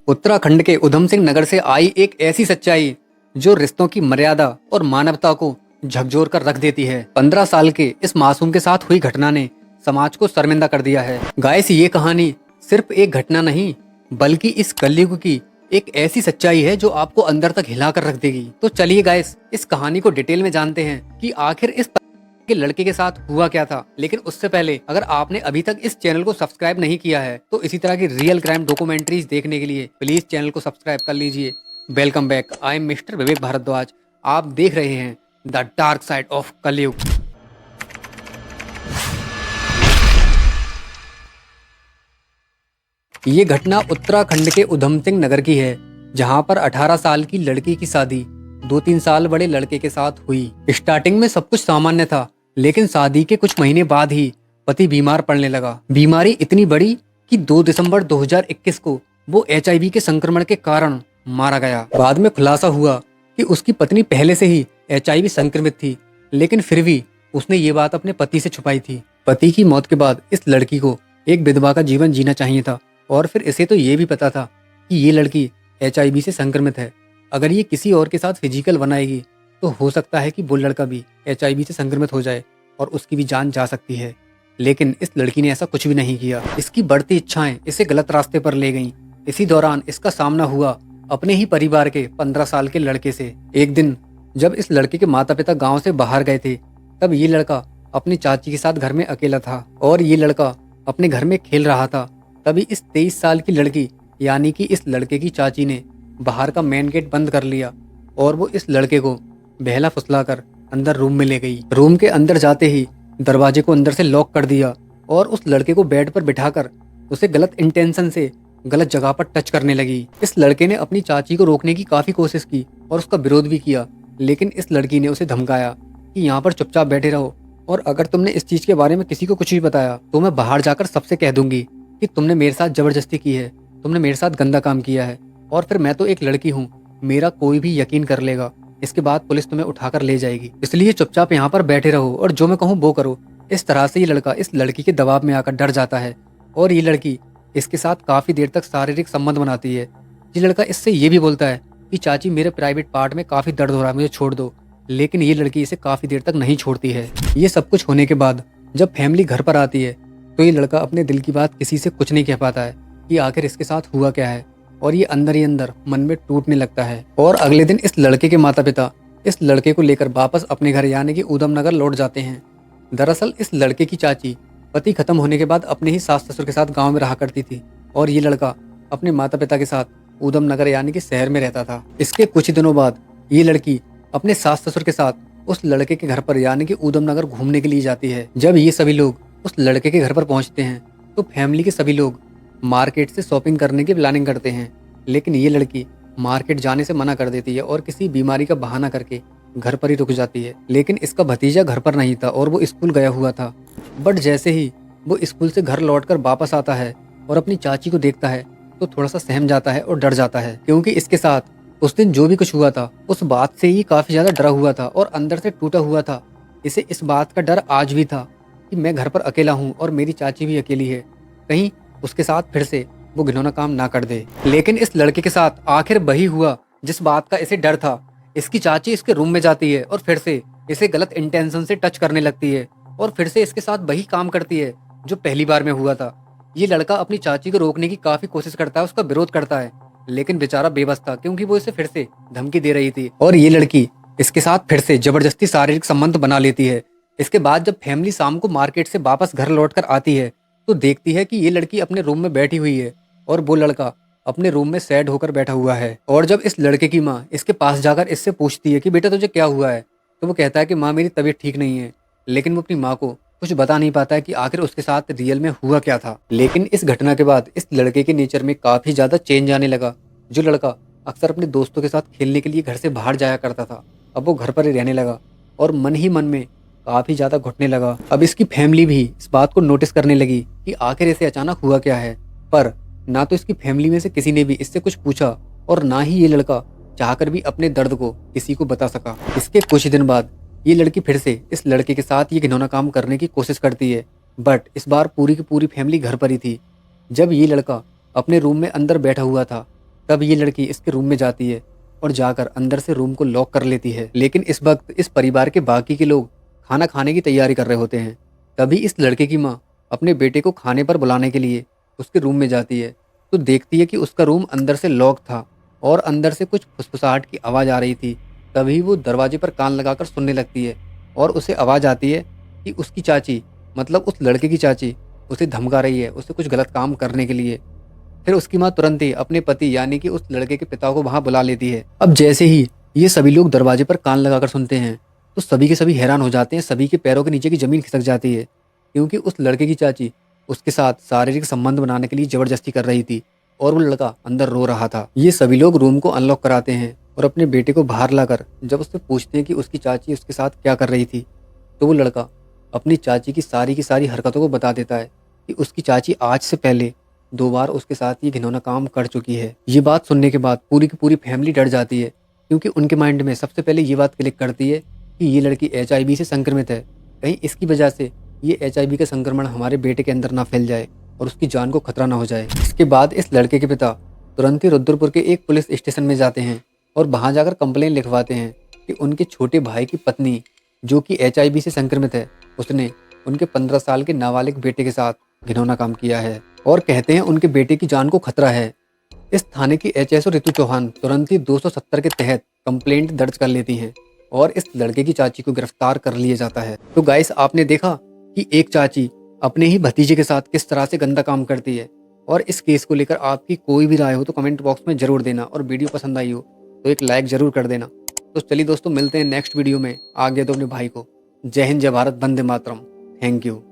उत्तराखंड के उधम सिंह नगर से आई एक ऐसी सच्चाई जो रिश्तों की मर्यादा और मानवता को झकझोर कर रख देती है। 15 साल के इस मासूम के साथ हुई घटना ने समाज को शर्मिंदा कर दिया है। गाइस, ये कहानी सिर्फ एक घटना नहीं बल्कि इस कलयुग की एक ऐसी सच्चाई है जो आपको अंदर तक हिला कर रख देगी। तो चलिए गाइस, इस कहानी को डिटेल में जानते हैं कि आखिर इस के लड़के के साथ हुआ क्या था। लेकिन उससे पहले अगर आपने अभी तक इस चैनल को सब्सक्राइब नहीं किया है तो इसी तरह की रियल क्राइम डॉक्यूमेंट्रीज देखने के लिए प्लीज चैनल को सब्सक्राइब कर लीजिए। Welcome back, I am mister Vivek Bhardwaj. आप देख रहे हैं द डार्क साइड ऑफ कलयुग। ये घटना उत्तराखंड के उधम सिंह नगर की है, जहां पर 18 साल की लड़की की शादी 2-3 साल बड़े लड़के के साथ हुई। स्टार्टिंग में सब कुछ सामान्य था, लेकिन शादी के कुछ महीने बाद ही पति बीमार पड़ने लगा। बीमारी इतनी बड़ी कि 2 दिसंबर 2021 को वो HIV के संक्रमण के कारण मारा गया। बाद में खुलासा हुआ कि उसकी पत्नी पहले से ही HIV संक्रमित थी, लेकिन फिर भी उसने ये बात अपने पति से छुपाई थी। पति की मौत के बाद इस लड़की को एक विधवा का जीवन जीना चाहिए था, और फिर इसे तो ये भी पता था कि ये लड़की HIV से संक्रमित है। अगर ये किसी और के साथ फिजिकल बनाएगी तो हो सकता है कि वो लड़का भी HIV से संक्रमित हो जाए और उसकी भी जान जा सकती है। लेकिन इस लड़की ने ऐसा कुछ भी नहीं किया। इसकी बढ़ती इच्छाएं इसे गलत रास्ते पर ले गईं। इसी दौरान इसका सामना हुआ अपने ही परिवार के 15 साल के लड़के से। एक दिन जब इस लड़के के माता पिता गाँव से बाहर गए थे, तब ये लड़का अपनी चाची के साथ घर में अकेला था और ये लड़का अपने घर में खेल रहा था। तभी इस 23 साल की लड़की यानी कि इस लड़के की चाची ने बाहर का मेन गेट बंद कर लिया और वो इस लड़के को बहला फुसलाकर अंदर रूम में ले गई। रूम के अंदर जाते ही दरवाजे को अंदर से लॉक कर दिया और उस लड़के को बेड पर बिठाकर उसे गलत इंटेंशन से गलत जगह पर टच करने लगी। इस लड़के ने अपनी चाची को रोकने की काफी कोशिश की और उसका विरोध भी किया, लेकिन इस लड़की ने उसे धमकाया कि यहाँ पर चुपचाप बैठे रहो, और अगर तुमने इस चीज के बारे में किसी को कुछ भी बताया तो मैं बाहर जाकर सबसे कह दूंगी कि तुमने मेरे साथ जबरदस्ती की है, तुमने मेरे साथ गंदा काम किया है, और फिर मैं तो एक लड़की हूँ, मेरा कोई भी यकीन कर लेगा। इसके बाद पुलिस तुम्हें उठाकर ले जाएगी, इसलिए चुपचाप यहाँ पर बैठे रहो और जो मैं कहूँ वो करो। इस तरह से ये लड़का इस लड़की के दबाव में आकर डर जाता है और ये लड़की इसके साथ काफी देर तक शारीरिक संबंध बनाती है। ये लड़का इससे ये भी बोलता है कि चाची मेरे प्राइवेट पार्ट में काफी दर्द हो रहा है, मुझे छोड़ दो, लेकिन ये लड़की इसे काफी देर तक नहीं छोड़ती है। ये सब कुछ होने के बाद जब फैमिली घर पर आती है तो ये लड़का अपने दिल की बात किसी से कुछ नहीं कह पाता है कि आखिर इसके साथ हुआ क्या है, और ये अंदर ही अंदर मन में टूटने लगता है। और अगले दिन इस लड़के के माता पिता इस लड़के को लेकर वापस अपने घर यानी कि उधम नगर लौट जाते हैं। दरअसल इस लड़के की चाची पति खत्म होने के बाद अपने ही सास ससुर के साथ गाँव में रहा करती थी और ये लड़का अपने माता पिता के साथ उधम नगर यानी कि शहर में रहता था। इसके कुछ ही दिनों बाद ये लड़की अपने सास ससुर के साथ उस लड़के के घर पर यानी कि उधम नगर घूमने के लिए जाती है। जब ये सभी लोग उस लड़के के घर पर पहुंचते हैं तो फैमिली के सभी लोग मार्केट से शॉपिंग करने की प्लानिंग करते हैं, लेकिन ये लड़की मार्केट जाने से मना कर देती है और किसी बीमारी का बहाना करके घर पर ही रुक जाती है। लेकिन इसका भतीजा घर पर नहीं था और वो स्कूल गया हुआ था। बट जैसे ही वो स्कूल से घर लौटकर वापस आता है और अपनी चाची को देखता है तो थोड़ा सा सहम जाता है और डर जाता है, क्योंकि इसके साथ उस दिन जो भी कुछ हुआ था उस बात से ही काफी ज्यादा डरा हुआ था और अंदर से टूटा हुआ था। इसे इस बात का डर आज भी था कि मैं घर पर अकेला हूँ और मेरी चाची भी अकेली है, कहीं उसके साथ फिर से वो घिनौना काम ना कर दे। लेकिन इस लड़के के साथ आखिर वही हुआ जिस बात का इसे डर था। इसकी चाची इसके रूम में जाती है और फिर से इसे गलत इंटेंशन से टच करने लगती है और फिर से इसके साथ वही काम करती है जो पहली बार में हुआ था। ये लड़का अपनी चाची को रोकने की काफी कोशिश करता है, उसका विरोध करता है, लेकिन बेचारा बेबस था क्योंकि वो इसे फिर से धमकी दे रही थी और ये लड़की इसके साथ फिर से जबरदस्ती शारीरिक संबंध बना लेती है। इसके बाद जब फैमिली शाम को मार्केट से वापस घर लौटकर आती है तो देखती है कि ये लड़की अपने रूम में बैठी हुई है और वो लड़का अपने रूम में सैड होकर बैठा हुआ है। और जब इस लड़के की माँ इसके पास जाकर इससे पूछती है कि बेटा तुझे क्या हुआ है, तो वो कहता है कि माँ मेरी तबीयत ठीक नहीं है, लेकिन वो अपनी माँ को कुछ बता नहीं पाता है कि आखिर उसके साथ रियल में हुआ क्या था। लेकिन इस घटना के बाद इस लड़के के नेचर में काफी ज्यादा चेंज आने लगा। जो लड़का अक्सर अपने दोस्तों के साथ खेलने के लिए घर से बाहर जाया करता था, अब वो घर पर ही रहने लगा और मन ही मन में काफी ज्यादा घुटने लगा। अब इसकी फैमिली भी इस बात को नोटिस करने लगी कि आखिर इसे अचानक हुआ क्या है, पर ना तो इसकी फैमिली में से किसी ने भी इससे कुछ पूछा और ना ही ये लड़का चाहकर भी अपने दर्द को किसी को बता सका। इसके कुछ दिन बाद ये लड़की फिर से इस लड़के के साथ ये घिनौना काम करने की कोशिश करती है, बट इस बार पूरी की पूरी फैमिली घर पर ही थी। जब ये लड़का अपने रूम में अंदर बैठा हुआ था तब ये लड़की इसके रूम में जाती है और जाकर अंदर से रूम को लॉक कर लेती है। लेकिन इस वक्त इस परिवार के बाकी के लोग खाना खाने की तैयारी कर रहे होते हैं। तभी इस लड़के की माँ अपने बेटे को खाने पर बुलाने के लिए उसके रूम में जाती है, तो देखती है कि उसका रूम अंदर से लॉक था और अंदर से कुछ फुसफुसाहट की आवाज़ आ रही थी। तभी वो दरवाजे पर कान लगाकर सुनने लगती है और उसे आवाज़ आती है कि उसकी चाची, मतलब उस लड़के की चाची, उसे धमका रही है उसे कुछ गलत काम करने के लिए। फिर उसकी माँ तुरंत ही अपने पति यानी कि उस लड़के के पिता को वहां बुला लेती है। अब जैसे ही ये सभी लोग दरवाजे पर कान लगाकर सुनते हैं तो सभी के सभी हैरान हो जाते हैं, सभी के पैरों के नीचे की जमीन खिसक जाती है, क्योंकि उस लड़के की चाची उसके साथ शारीरिक संबंध बनाने के लिए जबरदस्ती कर रही थी और वो लड़का अंदर रो रहा था। ये सभी लोग रूम को अनलॉक कराते हैं और अपने बेटे को बाहर लाकर जब उससे पूछते हैं कि उसकी चाची उसके साथ क्या कर रही थी, तो वो लड़का अपनी चाची की सारी हरकतों को बता देता है कि उसकी चाची आज से पहले 2 बार उसके साथ ये घिनौना काम कर चुकी है। ये बात सुनने के बाद पूरी की पूरी फैमिली डर जाती है, क्योंकि उनके माइंड में सबसे पहले ये बात क्लिक करती है कि ये लड़की HIV से संक्रमित है। कहीं इसकी वजह से ये HIV का संक्रमण हमारे बेटे के अंदर ना फैल जाए और उसकी जान को खतरा ना हो जाए। इसके बाद इस लड़के के पिता तुरंत ही रुद्रपुर के एक पुलिस स्टेशन में जाते हैं और वहां जाकर कंप्लेन लिखवाते हैं कि उनके छोटे भाई की पत्नी, जो कि HIV से संक्रमित है, उसने उनके 15 साल के नाबालिग बेटे के साथ घिनौना काम किया है और कहते हैं उनके बेटे की जान को खतरा है। इस थाने की HSO रितु चौहान तुरंत ही 270 के तहत कंप्लेंट दर्ज कर लेती हैं और इस लड़के की चाची को गिरफ्तार कर लिया जाता है। तो गाइस, आपने देखा कि एक चाची अपने ही भतीजे के साथ किस तरह से गंदा काम करती है, और इस केस को लेकर आपकी कोई भी राय हो तो कमेंट बॉक्स में जरूर देना, और वीडियो पसंद आई हो तो एक लाइक जरूर कर देना। तो चलिए दोस्तों, मिलते हैं नेक्स्ट वीडियो में। आगे दो अपने भाई को। जय हिंद, जय भारत, वंदे मातरम। Thank you.